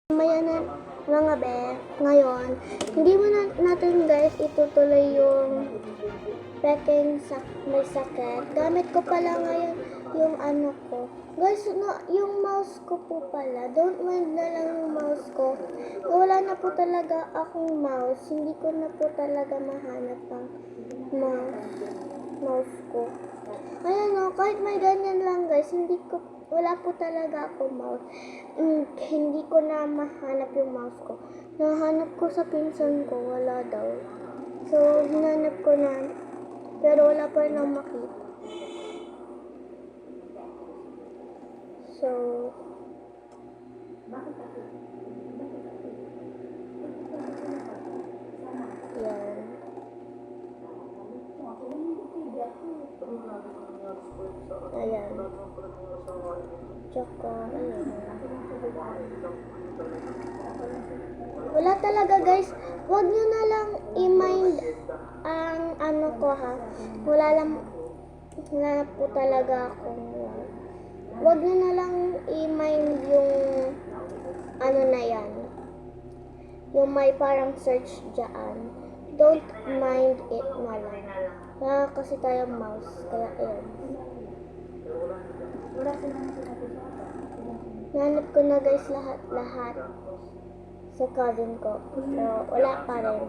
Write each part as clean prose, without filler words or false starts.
Mamaya na mga be, ngayon, hindi mo natin guys itutuloy yung peking may sakit. Gamit ko pala ngayon yung ano ko. Guys, no, yung mouse ko po pala. Don't mind na lang yung mouse ko. Wala na po talaga akong mouse. Hindi ko na po talaga mahanap ang mouse ko. Ayan o, kahit may ganyan lang guys, wala po talaga akong mouse. Hindi ko na mahanap yung mouse ko. Nahanap ko sa pinsan ko, wala daw. So, hinanap ko na, pero wala pa rin akong makita. So, yan. Ayan. Tsaka, ayan. Wala talaga guys. Huwag nyo na lang i-mind ang ano ko ha. Wala po talaga akong huwag nyo na lang i-mind yung ano na yan. Yung may parang search dyan. Don't mind it na lang. Wala kasi tayong mouse. Kaya ayan. Nahanap ko na guys lahat sa cousin ko. Pero wala pa rin.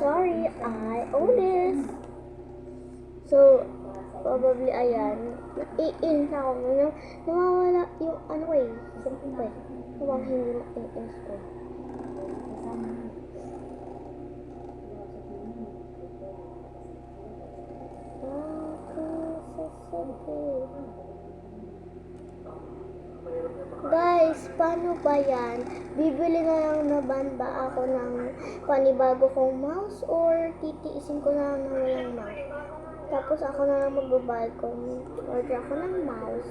Sorry, I own this. So, probably ayan. I-in ako. Nawawala yung ano ko eh. Siyempre. Huwag hindi ma-install. Guys, paano ba yan? Bibili na lang naman ba ako ng panibago kong mouse or titiisin ko na lang ng walang mouse? Tapos ako na lang magbabayad kung order ako ng mouse.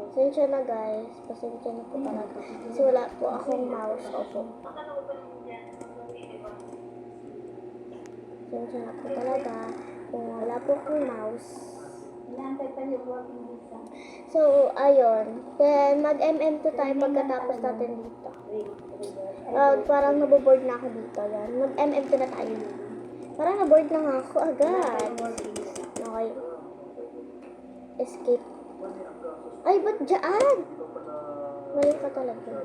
Pasensya na guys. Pasensya na po talaga. Kasi wala po akong mouse. Opo. Pasensya na po talaga. Kung wala po akong mouse. So, ayun. Then, mag-MM2 tayo pagkatapos natin dito. Parang naboboard na ako dito. Yan. Mag-MM2 na tayo. Parang naboard na nga ako agad. Okay. Escape. Ay, ba't dyan? Mali ka talaga.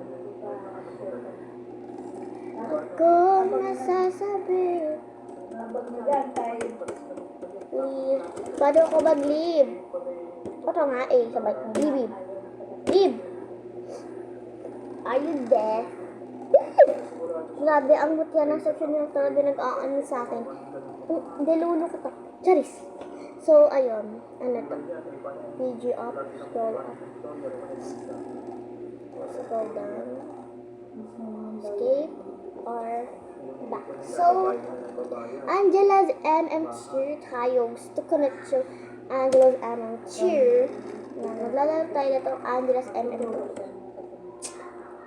Ako masasabi. Leave. Paano ako mag-leave? Ito nga eh. Sabay. Leave. Leave. Are you there? Grabe, ang mutya ng section yung talaga nag-aano sa akin. Delulo ko to. Charis. So, ayun. Ano to? PG up. Scroll up. Scroll down. Escape. Or back. So, Angela's MM cheer tayo. Gusto ko na cheer. Angela's MM cheer. Maglalaro tayo na itong Angela's MM.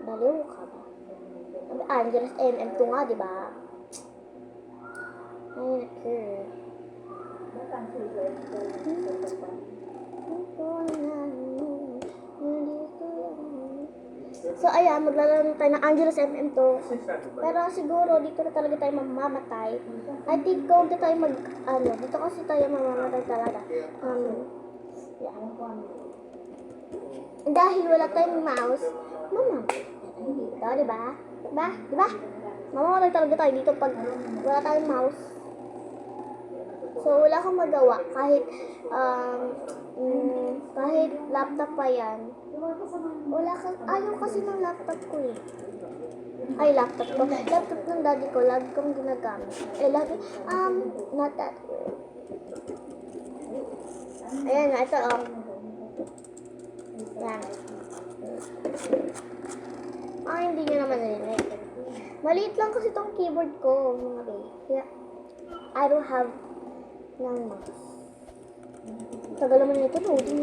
Baliw ka ba? Angela's MM2 nga, diba? Ay, nakir. So, ayan, maglalaro tayo ng Angela's MM2. Pero siguro, dito na talaga tayo mamamatay. I think kung dito tayo dito kasi tayo mamamatay talaga. Yeah. Dahil wala tayong mouse, mamamatay dito, diba? Diba? Mamamatay talaga tayo dito pag wala tayong mouse. So, wala akong magawa kahit laptop pa yan. Ayaw kasi ng laptop ko eh. Ay, laptop ko. Laptop ng daddy ko, lagi kong ginagamit. Not that way. Ayan nga, ito Yan. Hindi nyo naman narinig. Maliit lang kasi itong keyboard ko, mga babe. Kaya, I don't have ng mouse. Tagal naman nito, loading.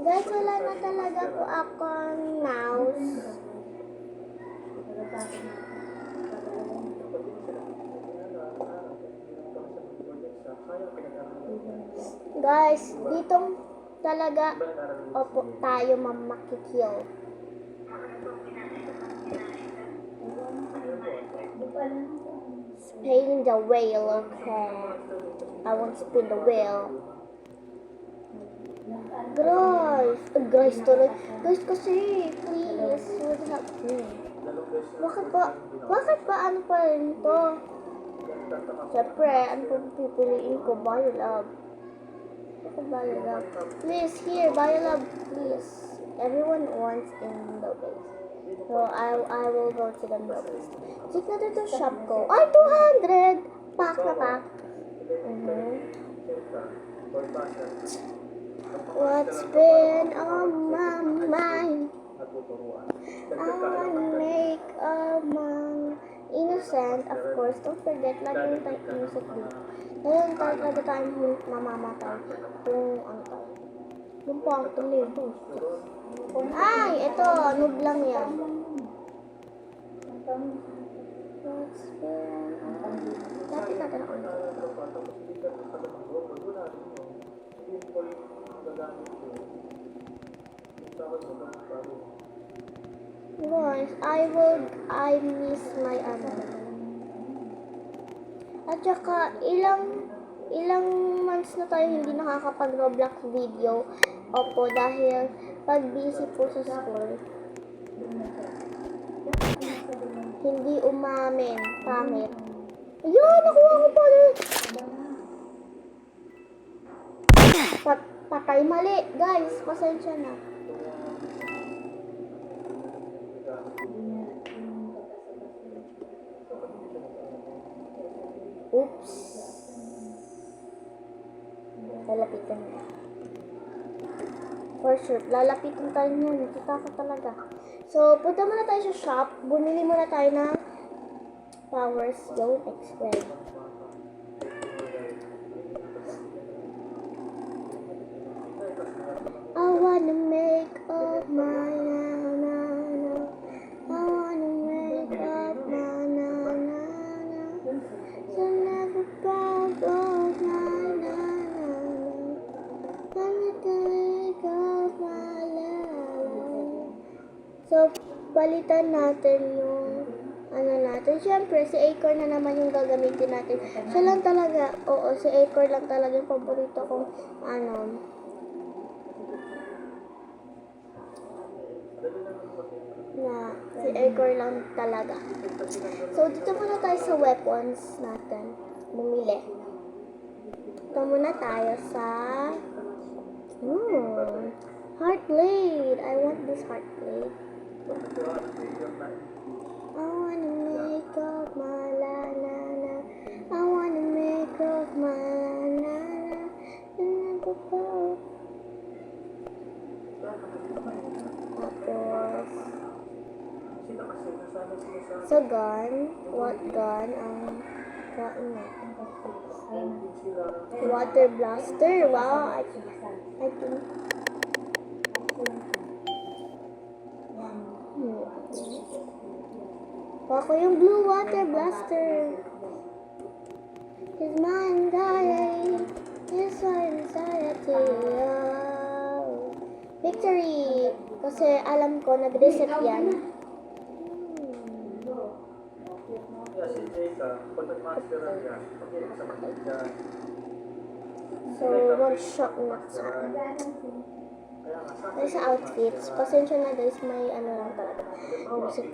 Guys, wala na talaga po akong Guys, ditong talaga opo tayo mamakikil. Spin the wheel, okay. I want to spin the wheel. Guys, tuloy. Guys, kasi, please, would help me. Bakit ba ano pa rin to? Siyempre, ano pa pipiliin ko? Biolab. Biolab. Please, here, Biolab, please. Everyone wants in the base. So, I will go to the middle base. Check natin to shop ko. Ay, 200! Pack na pack. What's been on my mind? I wanna make a man innocent, of course. Don't forget, lagi tayo innocent dito. Ngayon, talaga tayong mamamatay. Kung ano tayo. Yung pang tuloy. Ay, ito. Noob lang yan. What's been on... Lapit natin ako. Guys, I miss my At saka, ilang months na tayo hindi nakakapag-Roblox video. Opo, dahil pag busy po sa school. Hindi umamin. Pangit. Ayun, nakuha ko pa rin. Patay mali. Guys, pasensya na. Oops. Lalapitan na. For sure, lalapitan tayo niyan. Nakita ko talaga. So, punta muna tayo sa shop. Bumili muna tayo ng Powers Don't Explain. I wanna make up my na-na-na. I wanna make up my na-na-na. So never proud of my na-na-na. I'm gonna make up my la-la. So, palitan natin yung ano natin. Siyempre, si Acorn na naman yung gagamitin natin. Siya lang talaga, oo, si Acorn lang talaga yung paborito kong ano. Na si Acorn lang talaga. So, dito muna tayo sa weapons natin. Bumili. Dito muna tayo sa heart blade. I want this heart blade. I wanna make up my la-na-na. I wanna make up my la-na-na. Tapos, sa gun, what gun ang kain natin? Water blaster, wow, I think. Ako yung blue water blaster. It's my anxiety, it's my anxiety. Oh. Victory! Kasi alam ko, nag-reset yan. So, one-shot na sa akin. Ay, sa outfits. Pasensya na guys, may ano lang talaga. Music.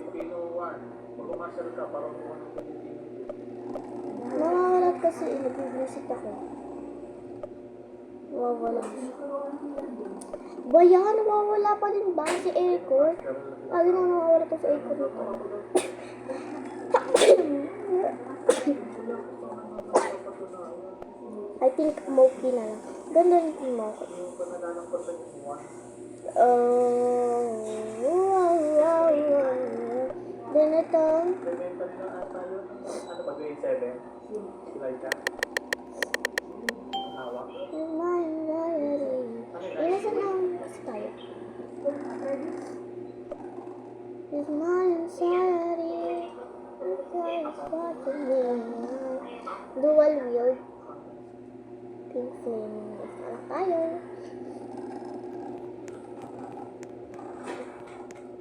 Nawawalat kasi, nag-music ako. Nawawala. Ba yan? Nawawala pa din ba si Acorn? Lagi na nawawala pa si Acorn nito. I think Moki na lang. Ganda rin yung Moki. Then ito. Ano ba, grade 7? Like that? Hawak? Inasan lang kasi tayo. Is my anxiety. Dual wield. Pink flame. tayo.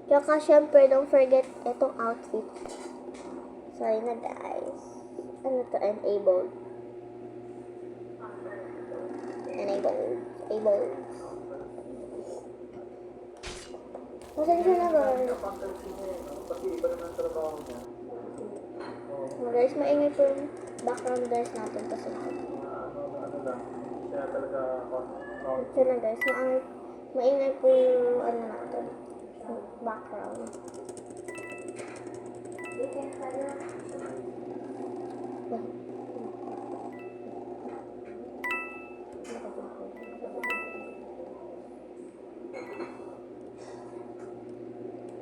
Tsaka syempre, don't forget itong outfit. Sorry na guys. Ano to? Enable. Pasensya na guys. Kasi iba naman ang trabaho niya. Guys, maingay po yung background noise natin kasi. Ano lang. Siya talaga count. Pasensya na guys, maingay po yung ano natin. Background.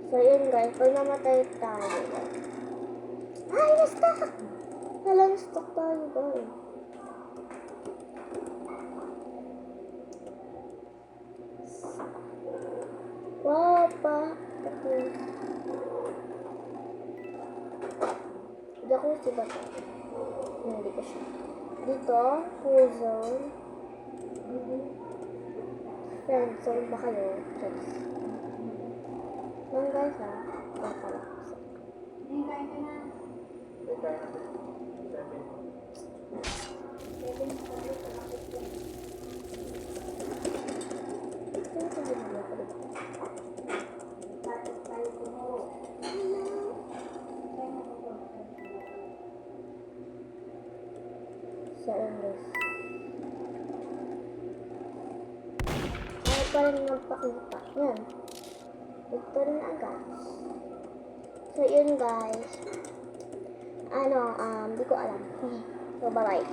So, yun guys. Pag namatay tayo. Ay, na-stuck! Wala, na-stuck tayo guys. Wow, pa. Jacuzzi ba ito? Hindi ko siya. Dito, pool zone. Friend zone ba kayo? Yes. Lang guys ha. Lang pala. So, yun guys. Ayaw pa rin magpakita. Yan. Ito rin agad. So, yun guys. Ano, di ko alam. So, bye-bye.